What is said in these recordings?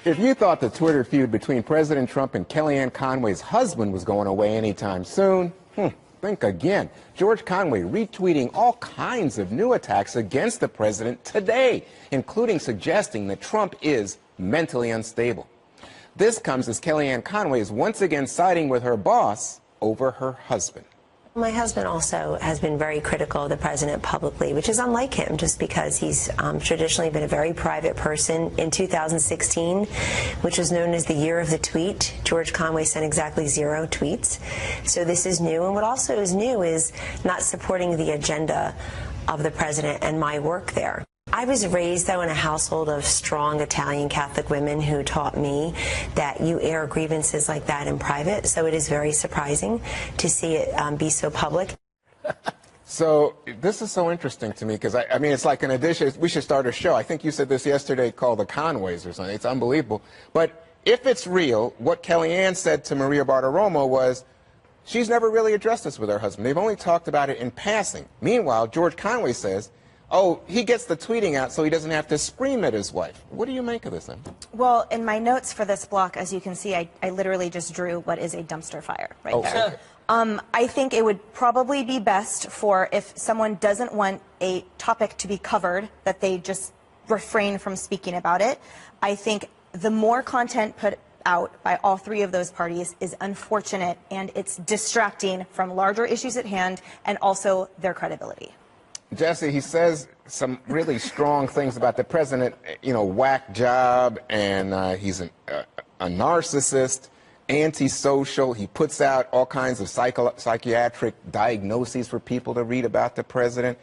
If you thought the Twitter feud between President Trump and Kellyanne Conway's husband was going away anytime soon, think again. George Conway retweeting all kinds of new attacks against the president today, including suggesting that Trump is mentally unstable. This comes as Kellyanne Conway is once again siding with her boss over her husband. My husband also has been very critical of the president publicly, which is unlike him, just because he's traditionally been a very private person. In 2016, which was known as the year of the tweet, George Conway sent exactly 0 tweets. So this is new. And what also is new is not supporting the agenda of the president and my work there. I was raised, though, in a household of strong Italian Catholic women who taught me that you air grievances like that in private, so it is very surprising to see it be so public. So this is so interesting to me because, I mean, it's like an addition. We should start a show. I think you said this yesterday called The Conways or something. It's unbelievable. But if it's real, what Kellyanne said to Maria Bartiromo was, she's never really addressed this with her husband. They've only talked about it in passing. Meanwhile, George Conway says, oh, he gets the tweeting out so he doesn't have to scream at his wife. What do you make of this then? Well, in my notes for this block, as you can see, I literally just drew what is a dumpster fire right there. I think it would probably be best for if someone doesn't want a topic to be covered, that they just refrain from speaking about it. I think the more content put out by all 3 of those parties is unfortunate, and it's distracting from larger issues at hand and also their credibility. Jesse, he says some really strong things about the president, you know, whack job, and he's a narcissist, antisocial. He puts out all kinds of psychiatric diagnoses for people to read about the president.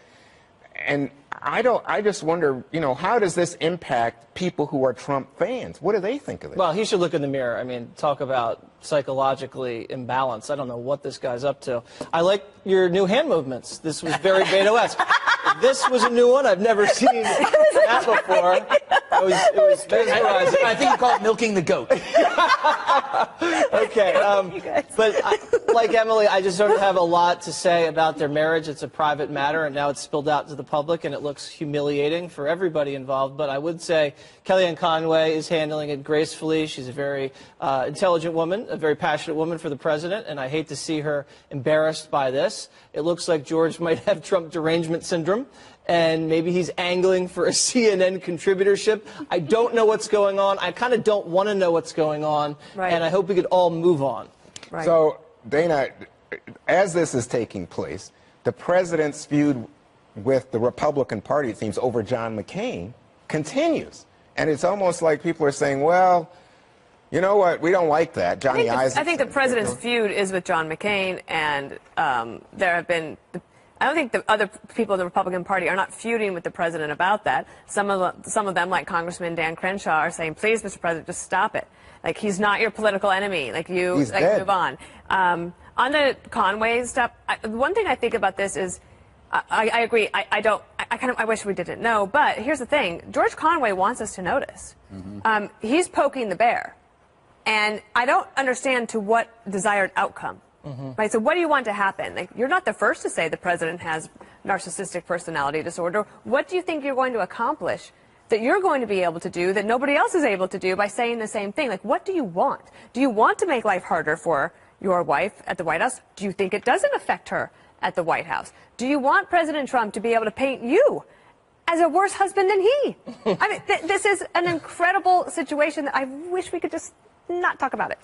And I just wonder, you know, how does this impact people who are Trump fans? What do they think of this? Well, he should look in the mirror. I mean, talk about psychologically imbalanced. I don't know what this guy's up to. I like your new hand movements. This was very Beto-esque. This was a new one. I've never seen that before. It was mesmerizing. I think you call it milking the goat. Okay. But like Emily, I just don't have a lot to say about their marriage. It's a private matter, and now it's spilled out to the public, and it looks humiliating for everybody involved. But I would say Kellyanne Conway is handling it gracefully. She's a very intelligent woman, a very passionate woman for the president, and I hate to see her embarrassed by this. It looks like George might have Trump derangement syndrome, and maybe he's angling for a CNN contributorship. I don't know what's going on. I kind of don't want to know what's going on, and I hope we could all move on. So, Dana, as this is taking place, the president's feud with the Republican Party, it seems, over John McCain continues. And it's almost like people are saying, well, you know what, we don't like that. Johnny Isaac. I think the president's feud is with John McCain, and there have been... I don't think the other people in the Republican Party are not feuding with the president about that. Some of them, like Congressman Dan Crenshaw, are saying, please, Mr. President, just stop it. Like, he's not your political enemy. Like, you move on. On the Conway stuff, one thing I think about this is, I agree, I wish we didn't know, but here's the thing. George Conway wants us to notice. He's poking the bear. And I don't understand to what desired outcome. Right, so what do you want to happen? Like, you're not the first to say the president has narcissistic personality disorder. What do you think you're going to accomplish that you're going to be able to do that nobody else is able to do by saying the same thing? Like, what do you want? Do you want to make life harder for your wife at the White House? Do you think it doesn't affect her at the White House? Do you want President Trump to be able to paint you as a worse husband than he? I mean, this is an incredible situation that I wish we could just not talk about it.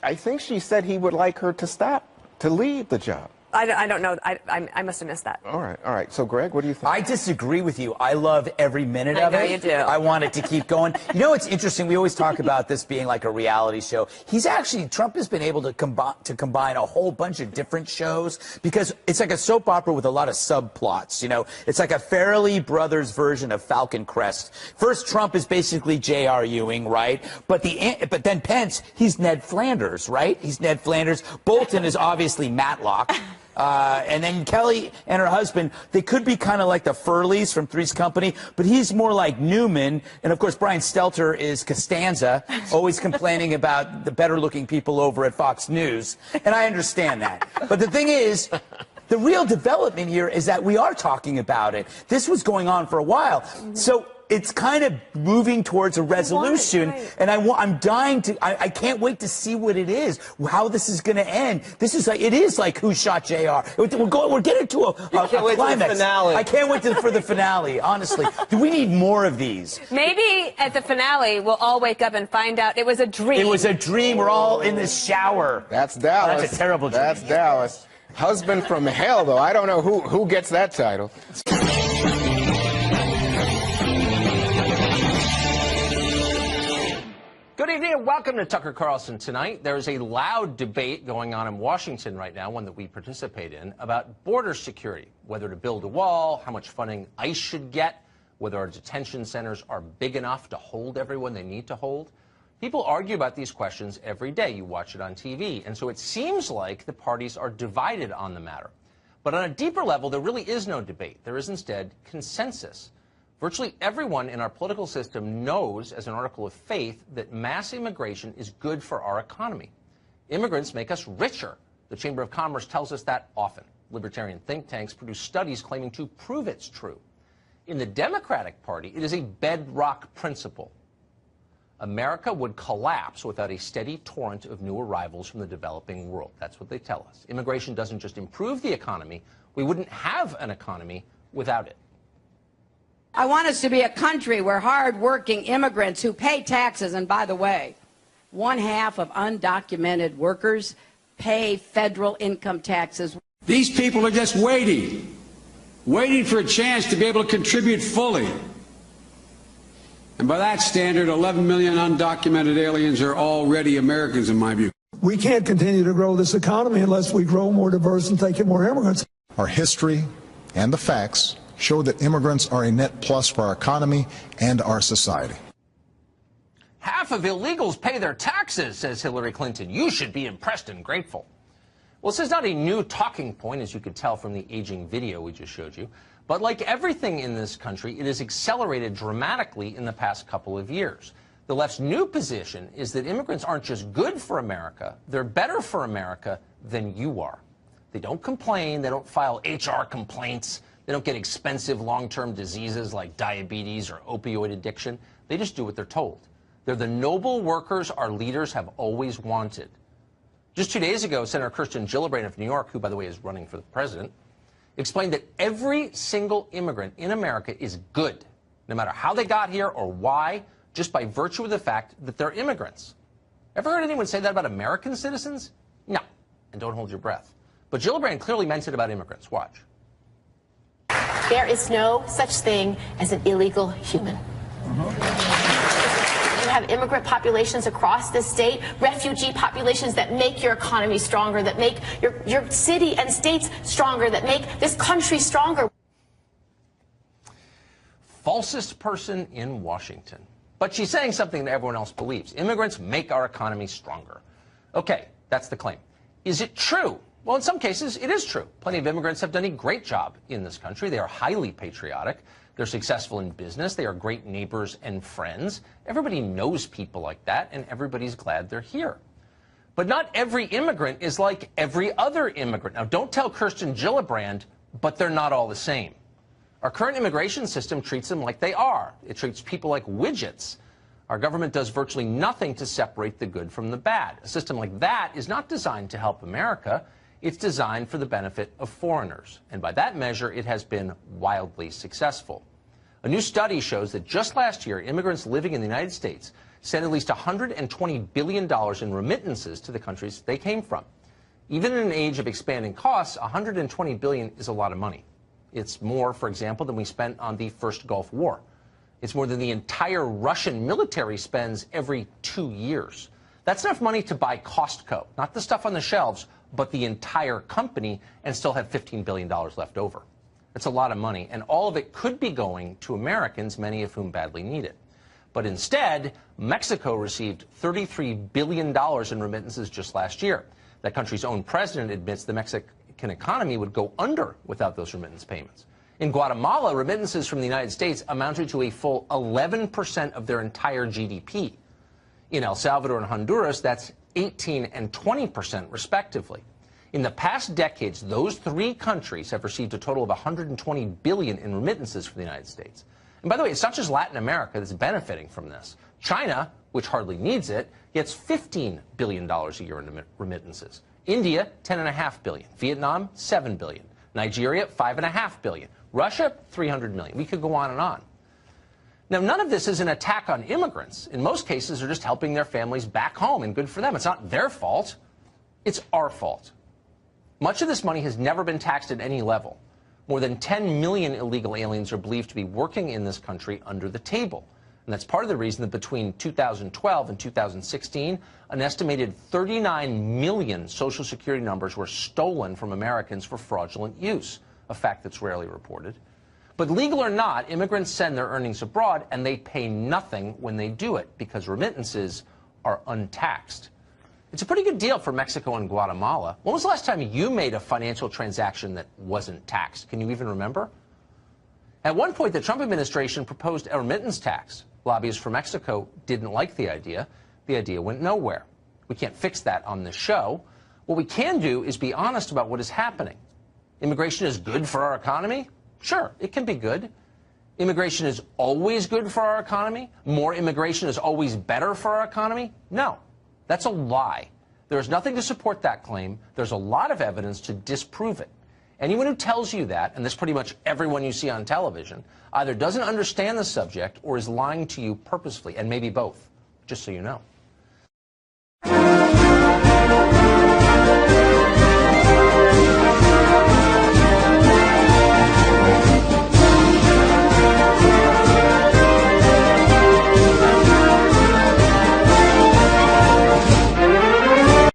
I think she said he would like her to stop, to leave the job. I don't know. I must have missed that. All right. So, Greg, what do you think? I disagree with you. I love every minute of it. I know you do. I want it to keep going. You know, it's interesting. We always talk about this being like a reality show. Trump has been able to combine a whole bunch of different shows because it's like a soap opera with a lot of subplots. You know, it's like a Farrelly Brothers version of Falcon Crest. First, Trump is basically J.R. Ewing, right? But then Pence, he's Ned Flanders, right? He's Ned Flanders. Bolton is obviously Matlock. And then Kelly and her husband, they could be kind of like the Furleys from Three's Company, but he's more like Newman. And, of course, Brian Stelter is Costanza, always complaining about the better-looking people over at Fox News. And I understand that. But the thing is, the real development here is that we are talking about it. This was going on for a while. So it's kind of moving towards a resolution, right. and I'm dying to. I can't wait to see what it is, how this is going to end. This is like, it is like Who Shot JR. We're getting to a climax. Finale. I can't wait for the finale. Honestly, do we need more of these? Maybe at the finale we'll all wake up and find out it was a dream. It was a dream. We're all in this shower. That's Dallas. Oh, that's a terrible dream. That's Dallas. Husband from Hell, though. I don't know who gets that title. Good evening and welcome to Tucker Carlson Tonight. There's a loud debate going on in Washington right now, one that we participate in, about border security, whether to build a wall, how much funding ICE should get, whether our detention centers are big enough to hold everyone they need to hold. People argue about these questions every day. You watch it on TV. And so it seems like the parties are divided on the matter. But on a deeper level, there really is no debate. There is instead consensus. Virtually everyone in our political system knows, as an article of faith, that mass immigration is good for our economy. Immigrants make us richer. The Chamber of Commerce tells us that often. Libertarian think tanks produce studies claiming to prove it's true. In the Democratic Party, it is a bedrock principle. America would collapse without a steady torrent of new arrivals from the developing world. That's what they tell us. Immigration doesn't just improve the economy. We wouldn't have an economy without it. I want us to be a country where hard-working immigrants who pay taxes, and by the way, 1/2 of undocumented workers pay federal income taxes. These people are just waiting for a chance to be able to contribute fully. And by that standard, 11 million undocumented aliens are already Americans, in my view. We can't continue to grow this economy unless we grow more diverse and take in more immigrants. Our history and the facts show that immigrants are a net plus for our economy and our society. Half of illegals pay their taxes, says Hillary Clinton. You should be impressed and grateful. Well, this is not a new talking point, as you could tell from the aging video we just showed you. But like everything in this country, it has accelerated dramatically in the past couple of years. The left's new position is that immigrants aren't just good for America, they're better for America than you are. They don't complain, they don't file HR complaints, they don't get expensive long-term diseases like diabetes or opioid addiction. They just do what they're told. They're the noble workers our leaders have always wanted. Just 2 days ago, Senator Kirsten Gillibrand of New York, who, by the way, is running for the president, explained that every single immigrant in America is good, no matter how they got here or why, just by virtue of the fact that they're immigrants. Ever heard anyone say that about American citizens? No. And don't hold your breath. But Gillibrand clearly meant it about immigrants. Watch. There is no such thing as an illegal human. You have immigrant populations across this state, refugee populations that make your economy stronger, that make your city and states stronger, that make this country stronger. Falsest person in Washington. But she's saying something that everyone else believes. Immigrants make our economy stronger. Okay, that's the claim. Is it true? Well, in some cases, it is true. Plenty of immigrants have done a great job in this country. They are highly patriotic. They're successful in business. They are great neighbors and friends. Everybody knows people like that, and everybody's glad they're here. But not every immigrant is like every other immigrant. Now, don't tell Kirsten Gillibrand, but they're not all the same. Our current immigration system treats them like they are. It treats people like widgets. Our government does virtually nothing to separate the good from the bad. A system like that is not designed to help America. It's designed for the benefit of foreigners. And by that measure, it has been wildly successful. A new study shows that just last year, immigrants living in the United States sent at least $120 billion in remittances to the countries they came from. Even in an age of expanding costs, $120 billion is a lot of money. It's more, for example, than we spent on the first Gulf War. It's more than the entire Russian military spends every 2 years. That's enough money to buy Costco, not the stuff on the shelves, but the entire company, and still have $15 billion left over. That's a lot of money, and all of it could be going to Americans, many of whom badly need it. But instead, Mexico received $33 billion in remittances just last year. That country's own president admits the Mexican economy would go under without those remittance payments. In Guatemala, remittances from the United States amounted to a full 11% of their entire GDP. In El Salvador and Honduras, that's 18 and 20% respectively. In the past decades, those three countries have received a total of $120 billion in remittances from the United States. And by the way, it's not just Latin America that's benefiting from this. China, which hardly needs it, gets $15 billion a year in remittances. India, $10.5 billion. Vietnam, $7 billion. Nigeria, $5.5 billion. Russia, $300 million. We could go on and on. Now, none of this is an attack on immigrants. In most cases, they're just helping their families back home, and good for them. It's not their fault. It's our fault. Much of this money has never been taxed at any level. More than 10 million illegal aliens are believed to be working in this country under the table. And that's part of the reason that between 2012 and 2016, an estimated 39 million Social Security numbers were stolen from Americans for fraudulent use, a fact that's rarely reported. But legal or not, immigrants send their earnings abroad, and they pay nothing when they do it because remittances are untaxed. It's a pretty good deal for Mexico and Guatemala. When was the last time you made a financial transaction that wasn't taxed? Can you even remember? At one point, the Trump administration proposed a remittance tax. Lobbyists for Mexico didn't like the idea. The idea went nowhere. We can't fix that on this show. What we can do is be honest about what is happening. Immigration is good for our economy? Sure, it can be good. Immigration is always good for our economy? More immigration is always better for our economy? No, that's a lie. There is nothing to support that claim. There's a lot of evidence to disprove it. Anyone who tells you that, and this is pretty much everyone you see on television, either doesn't understand the subject or is lying to you purposefully, and maybe both, just so you know.